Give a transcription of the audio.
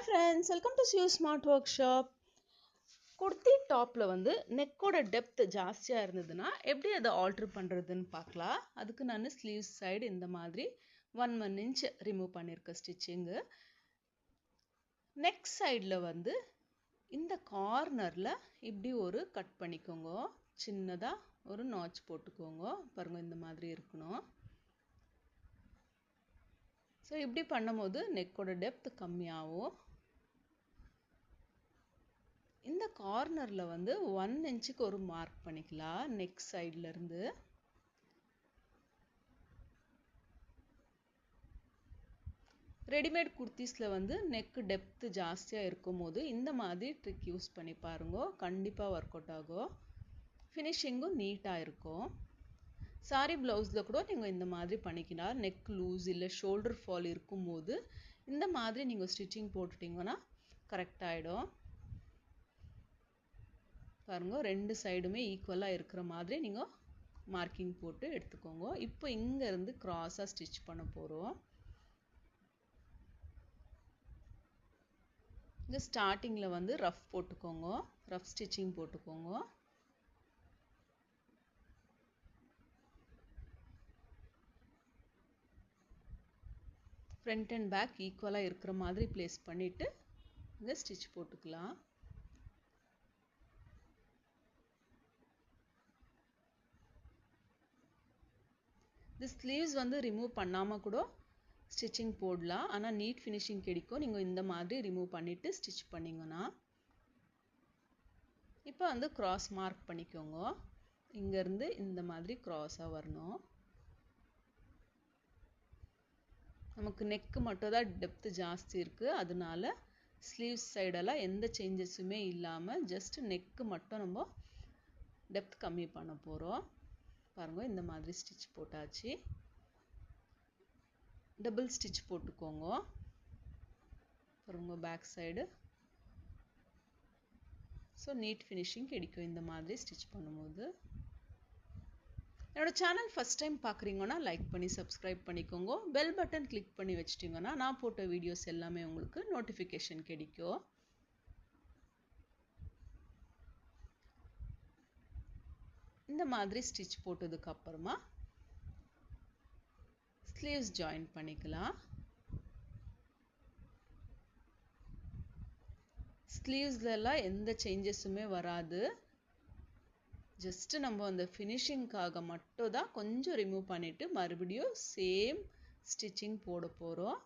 friends, welcome to Siu Smart Workshop. Kurti டாப்ல வந்து நெக்கோட டெப்த் ஜாஸ்தியா இருந்ததுன்னா எப்படி அதை ஆல்டர் பண்றதுன்னு பார்க்கலாம். அதுக்கு நான் ஸ்லீவ் சைடு இந்த மாதிரி 1 inch ரிமூவ் பண்ணிருக்கேன் ஸ்டிச்சிங். நெக் சைடுல வந்து இந்த கார்னர்ல இப்படி ஒரு கட் பண்ணிக்கோங்க. சின்னதா ஒரு நாட்ச் போட்டுக்கோங்க. பாருங்க இந்த மாதிரி இருக்கணும். ஸோ இப்படி பண்ணும்போது நெக்கோட டெப்த் கம்மியாகும். இந்த கார்னர்ல வந்து 1 inchக்கு ஒரு மார்க் பண்ணிக்கலாம் நெக் சைடுல இருந்து. ரெடிமேட் குர்த்திஸ்ல வந்து நெக் டெப்த் ஜாஸ்தியா இருக்கும்போது இந்த மாதிரி ட்ரிக் யூஸ் பண்ணி பாருங்க. கண்டிப்பா ஒர்க் அவுட் ஆகும். ஃபினிஷிங்கும் நீட்டா இருக்கும். சாரி பிளவுஸ்ல கூட நீங்க இந்த மாதிரி பண்ணிக்கலாம். நெக் லூஸ் இல்ல ஷோல்டர் ஃபால் இருக்கும்போது இந்த மாதிரி நீங்க ஸ்டிச்சிங் போட்டுட்டீங்கன்னா கரெக்ட் ஆயிடும். பாருங்க ரெண்டு சைடுமே ஈக்குவலா இருக்கிற மாதிரி நீங்க மார்க்கிங் போட்டு எடுத்துக்கோங்க. இப்போ இங்க இருந்து கிராஸா ஸ்டிச் பண்ண போறோம். இந்த ஸ்டார்டிங்ல வந்து ரஃப் போட்டுக்கோங்க. ரஃப் ஸ்டிச்சிங் போட்டுக்கோங்க. ஃப்ரண்ட் அண்ட் பேக் ஈக்குவலா இருக்கிற மாதிரி பிளேஸ் பண்ணிட்டு இங்க ஸ்டிச் போட்டுக்கலாம். இந்த ஸ்லீவ்ஸ் வந்து ரிமூவ் பண்ணாம கூட ஸ்டிச்சிங் போடலாம். ஆனா நீட் ஃபினிஷிங் கிடைக்கும் நீங்க இந்த மாதிரி ரிமூவ் பண்ணிட்டு ஸ்டிச் பண்ணீங்கன்னா. இப்போ வந்து கிராஸ் மார்க் பண்ணிக்கோங்க. இங்க இருந்து இந்த மாதிரி கிராஸா வரணும். நமக்கு நெக் மட்டும் தான் டெப்த் ஜாஸ்தி இருக்கு. அதனால ஸ்லீவ்ஸ் சைடெல்லாம் எந்த சேஞ்சஸுமே இல்லாம ஜஸ்ட் நெக் மட்டும் நம்ம டெப்த் கம்மி பண்ண போறோம். பாருங்க இந்த மாதிரி ஸ்டிச் போட்டாச்சு. டபுள் ஸ்டிச் போட்டுக்கோங்க. பாருங்க back side. So neat finishing கிடைக்கும் இந்த மாதிரி ஸ்டிச் பண்ணும்போது. என்னோட சேனல் ஃபர்ஸ்ட் டைம் பார்க்குறீங்கன்னா லைக் பண்ணி சப்ஸ்கிரைப் பண்ணிக்கோங்க. பெல் பட்டன் கிளிக் பண்ணி வச்சிட்டிங்கன்னா நான் போட்ட வீடியோஸ் எல்லாமே உங்களுக்கு நோட்டிஃபிகேஷன் கிடைக்கும். இந்த மாதிரி ஸ்டிச் போட்டதுக்கு அப்புறமா ஸ்லீவ்ஸ் ஜாயின் பண்ணிக்கலாம். ஸ்லீவ்ஸ்ல எல்லாம் எந்த சேஞ்சஸுமே வராது. ஜஸ்ட் நம்ம அந்த ஃபினிஷிங்காக மட்டும் தான் கொஞ்சம் ரிமூவ் பண்ணிட்டு மறுபடியும் சேம் ஸ்டிச்சிங் போட போறோம்.